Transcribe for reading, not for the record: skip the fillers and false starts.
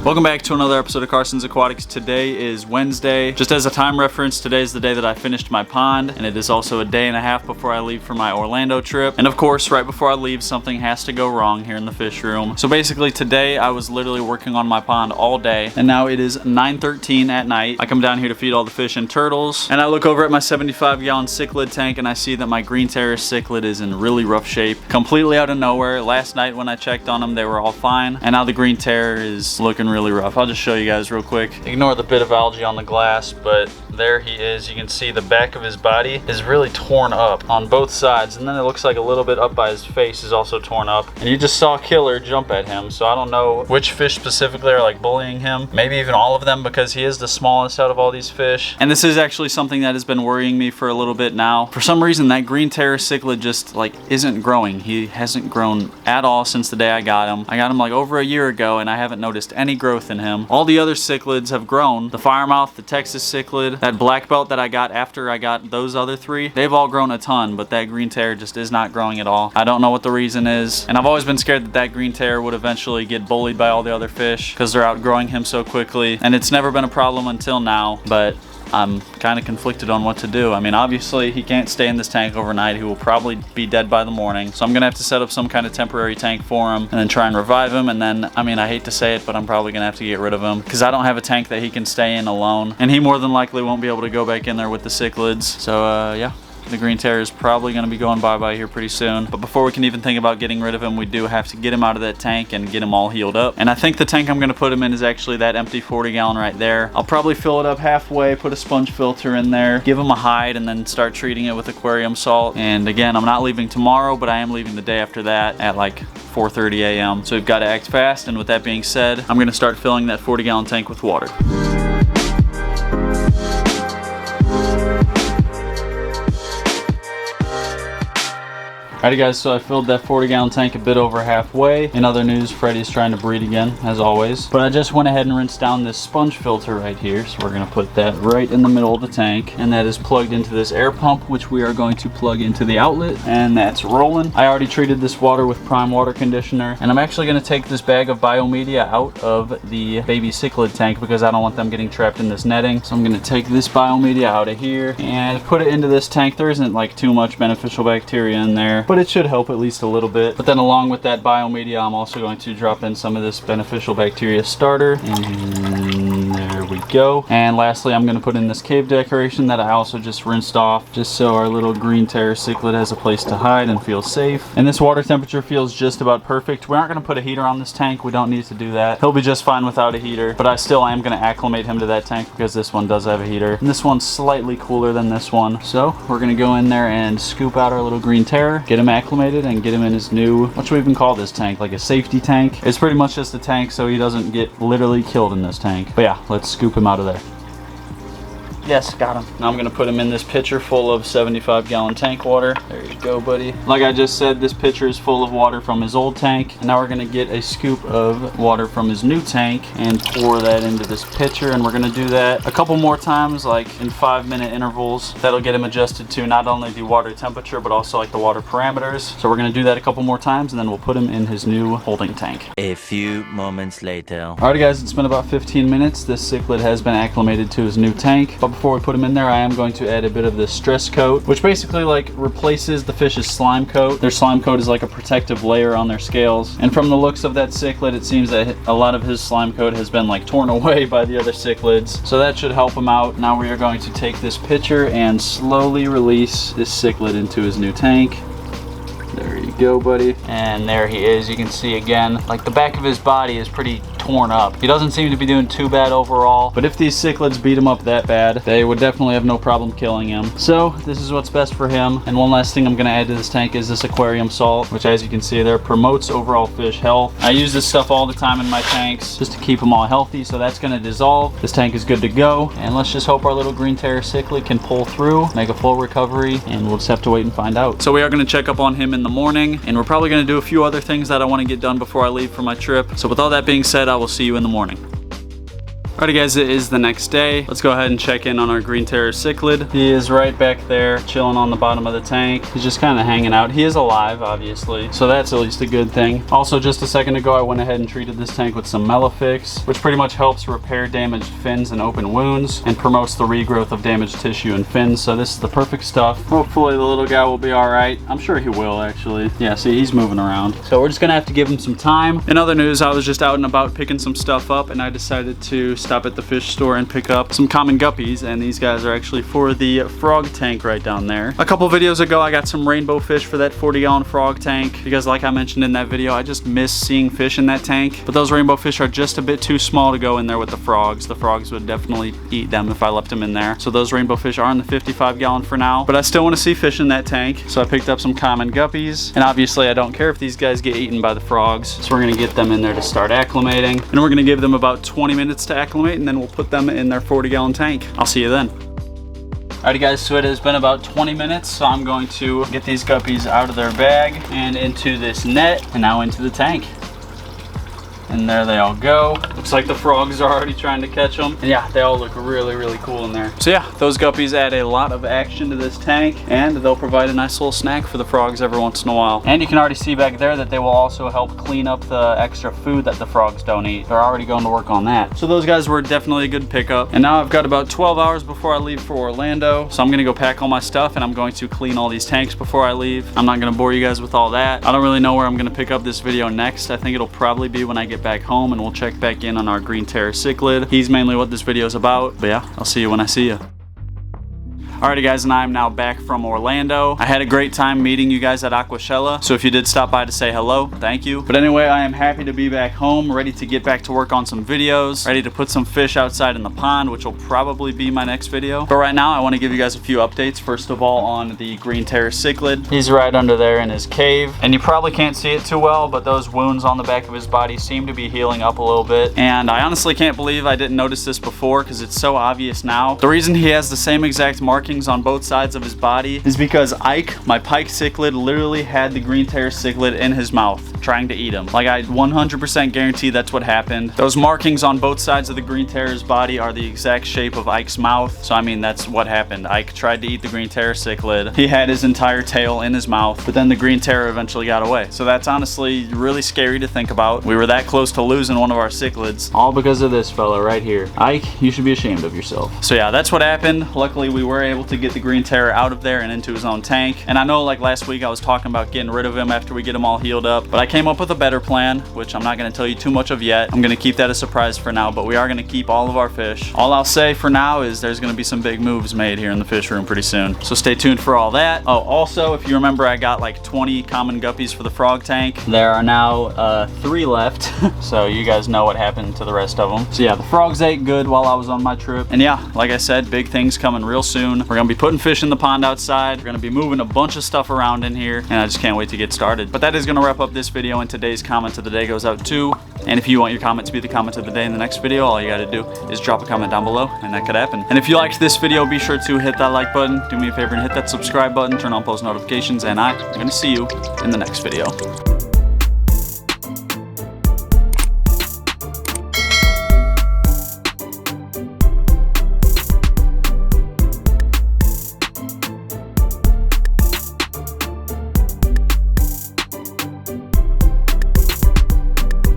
Welcome back to another episode of Carson's Aquatics. Today is Wednesday. Just as a time reference, today is the day that I finished my pond, and it is also a day and a half before I leave for my Orlando trip. And of course, right before I leave, something has to go wrong here in the fish room. So basically today, I was literally working on my pond all day, and now it is 9:13 at night. I come down here to feed all the fish and turtles, and I look over at my 75-gallon cichlid tank, and I see that my green terrace cichlid is in really rough shape, completely out of nowhere. Last night when I checked on them, they were all fine, and now the green terror is looking really rough. I'll just show you guys real quick. Ignore the bit of algae on the glass, but there he is. You can see the back of his body is really torn up on both sides, and then it looks like a little bit up by his face is also torn up. And you just saw Killer jump at him, so I don't know which fish specifically are like bullying him. Maybe even all of them, because he is the smallest out of all these fish. And this is actually something that has been worrying me for a little bit now. For some reason, that green terror cichlid just like isn't growing. He hasn't grown at all since the day I got him. I got him like over a year ago, and I haven't noticed any growth in him. All the other cichlids have grown. The firemouth, the Texas cichlid, that black belt that I got after I got those other three, they've all grown a ton, but that green terror just is not growing at all. I don't know what the reason is, and I've always been scared that that green terror would eventually get bullied by all the other fish because they're outgrowing him so quickly, and it's never been a problem until now, but I'm kind of conflicted on what to do. I mean, obviously he can't stay in this tank overnight. He will probably be dead by the morning. So I'm gonna have to set up some kind of temporary tank for him and then try and revive him. And then, I mean, I hate to say it, but I'm probably gonna have to get rid of him because I don't have a tank that he can stay in alone. And he more than likely won't be able to go back in there with the cichlids. So yeah. The green terror is probably going to be going bye-bye here pretty soon. But before we can even think about getting rid of him, we do have to get him out of that tank and get him all healed up. And I think the tank I'm going to put him in is actually that empty 40-gallon right there. I'll probably fill it up halfway, put a sponge filter in there, give him a hide, and then start treating it with aquarium salt. And again, I'm not leaving tomorrow, but I am leaving the day after that at like 4:30 a.m. So we've got to act fast. And with that being said, I'm going to start filling that 40-gallon tank with water. Alrighty guys, so I filled that 40-gallon tank a bit over halfway. In other news, Freddy's trying to breed again, as always. But I just went ahead and rinsed down this sponge filter right here. So we're gonna put that right in the middle of the tank. And that is plugged into this air pump, which we are going to plug into the outlet. And that's rolling. I already treated this water with prime water conditioner. And I'm actually gonna take this bag of biomedia out of the baby cichlid tank because I don't want them getting trapped in this netting. So I'm gonna take this biomedia out of here and put it into this tank. There isn't like too much beneficial bacteria in there, but it should help at least a little bit. But then along with that biomedia, I'm also going to drop in some of this beneficial bacteria starter. And there we go. And lastly, I'm going to put in this cave decoration that I also just rinsed off, just so our little green terror cichlid has a place to hide and feel safe. And this water temperature feels just about perfect. We aren't going to put a heater on this tank. We don't need to do that. He'll be just fine without a heater, but I still am going to acclimate him to that tank because this one does have a heater. And this one's slightly cooler than this one. So we're going to go in there and scoop out our little green terror, get him acclimated, and get him in his new, what should we even call this tank? Like a safety tank? It's pretty much just a tank so he doesn't get literally killed in this tank. But yeah, let's scoop him out of there. Yes, got him. Now I'm gonna put him in this pitcher full of 75-gallon tank water. There you go, buddy. Like I just said, this pitcher is full of water from his old tank. And now we're gonna get a scoop of water from his new tank and pour that into this pitcher. And we're gonna do that a couple more times, like in 5-minute intervals. That'll get him adjusted to not only the water temperature, but also like the water parameters. So we're gonna do that a couple more times, and then we'll put him in his new holding tank. A few moments later. Alrighty guys, it's been about 15 minutes. This cichlid has been acclimated to his new tank. But before we put him in there, I am going to add a bit of this stress coat, which basically like replaces the fish's slime coat. Their slime coat is like a protective layer on their scales. And from the looks of that cichlid, it seems that a lot of his slime coat has been like torn away by the other cichlids. So that should help him out. Now we are going to take this pitcher and slowly release this cichlid into his new tank. There you go, buddy. And there he is. You can see again, like the back of his body is pretty torn up. He doesn't seem to be doing too bad overall, but if these cichlids beat him up that bad, they would definitely have no problem killing him. So this is what's best for him. And one last thing I'm gonna add to this tank is this aquarium salt, which as you can see there promotes overall fish health. I use this stuff all the time in my tanks just to keep them all healthy, so that's gonna dissolve. This tank is good to go, and let's just hope our little green terror cichlid can pull through, make a full recovery, and we'll just have to wait and find out. So we are gonna check up on him in the morning, and we're probably gonna do a few other things that I wanna get done before I leave for my trip. So with all that being said, I will see you in the morning. Alrighty guys, it is the next day. Let's go ahead and check in on our green terror cichlid. He is right back there chilling on the bottom of the tank. He's just kind of hanging out. He is alive, obviously, so that's at least a good thing. Also, just a second ago, I went ahead and treated this tank with some Melafix, which pretty much helps repair damaged fins and open wounds and promotes the regrowth of damaged tissue and fins. So this is the perfect stuff. Hopefully the little guy will be all right. I'm sure he will, actually. Yeah, see, he's moving around. So we're just gonna have to give him some time. In other news, I was just out and about picking some stuff up, and I decided to stop at the fish store and pick up some common guppies, and these guys are actually for the frog tank right down there. A couple videos ago, I got some rainbow fish for that 40-gallon frog tank because, like I mentioned in that video, I just miss seeing fish in that tank. But those rainbow fish are just a bit too small to go in there with the frogs. The frogs would definitely eat them if I left them in there. So those rainbow fish are in the 55-gallon for now, but I still want to see fish in that tank. So I picked up some common guppies, and obviously I don't care if these guys get eaten by the frogs. So we're gonna get them in there to start acclimating, and we're gonna give them about 20 minutes to acclimate, and then we'll put them in their 40-gallon tank. I'll see you then. Alrighty guys, so it has been about 20 minutes, so I'm going to get these guppies out of their bag and into this net, and now into the tank. And there they all go. Looks like the frogs are already trying to catch them. And yeah, they all look really, really cool in there. So yeah, those guppies add a lot of action to this tank, and they'll provide a nice little snack for the frogs every once in a while. And you can already see back there that they will also help clean up the extra food that the frogs don't eat. They're already going to work on that. So those guys were definitely a good pickup. And now I've got about 12 hours before I leave for Orlando. So I'm gonna go pack all my stuff, and I'm going to clean all these tanks before I leave. I'm not gonna bore you guys with all that. I don't really know where I'm gonna pick up this video next. I think it'll probably be when I get back home, and we'll check back in on our green terror cichlid. He's mainly what this video is about, but yeah, I'll see you when I see you. Alrighty guys, and I'm now back from Orlando. I had a great time meeting you guys at Aquatics, so if you did stop by to say hello, thank you. But anyway, I am happy to be back home, ready to get back to work on some videos, ready to put some fish outside in the pond, which will probably be my next video. But right now, I want to give you guys a few updates. First of all, on the green terror cichlid. He's right under there in his cave, and you probably can't see it too well, but those wounds on the back of his body seem to be healing up a little bit. And I honestly can't believe I didn't notice this before, because it's so obvious now. The reason he has the same exact markings on both sides of his body is because Ike, my pike cichlid, literally had the green terror cichlid in his mouth trying to eat him. Like, I 100% guarantee that's what happened. Those markings on both sides of the green terror's body are the exact shape of Ike's mouth, so I mean, that's what happened. Ike tried to eat the green terror cichlid. He had his entire tail in his mouth, but then the green terror eventually got away. So that's honestly really scary to think about. We were that close to losing one of our cichlids, all because of this fella right here. Ike, you should be ashamed of yourself. So yeah, that's what happened. Luckily, we were able to get the green terror out of there and into his own tank. And I know, like last week, I was talking about getting rid of him after we get him all healed up, but I came up with a better plan, which I'm not going to tell you too much of yet. I'm going to keep that a surprise for now, but we are going to keep all of our fish. All I'll say for now is there's going to be some big moves made here in the fish room pretty soon, so stay tuned for all that. Oh, also, if you remember, I got like 20 common guppies for the frog tank. There are now 3 left, so you guys know what happened to the rest of them. So yeah, the frogs ate good while I was on my trip, and yeah, like I said, big things coming real soon. We're going to be putting fish in the pond outside. We're going to be moving a bunch of stuff around in here, and I just can't wait to get started. But that is going to wrap up this video, and today's comment of the day goes out to, and if you want your comment to be the comment of the day in the next video, all you got to do is drop a comment down below, and that could happen. And if you liked this video, be sure to hit that like button, do me a favor and hit that subscribe button, turn on post notifications, and I'm going to see you in the next video.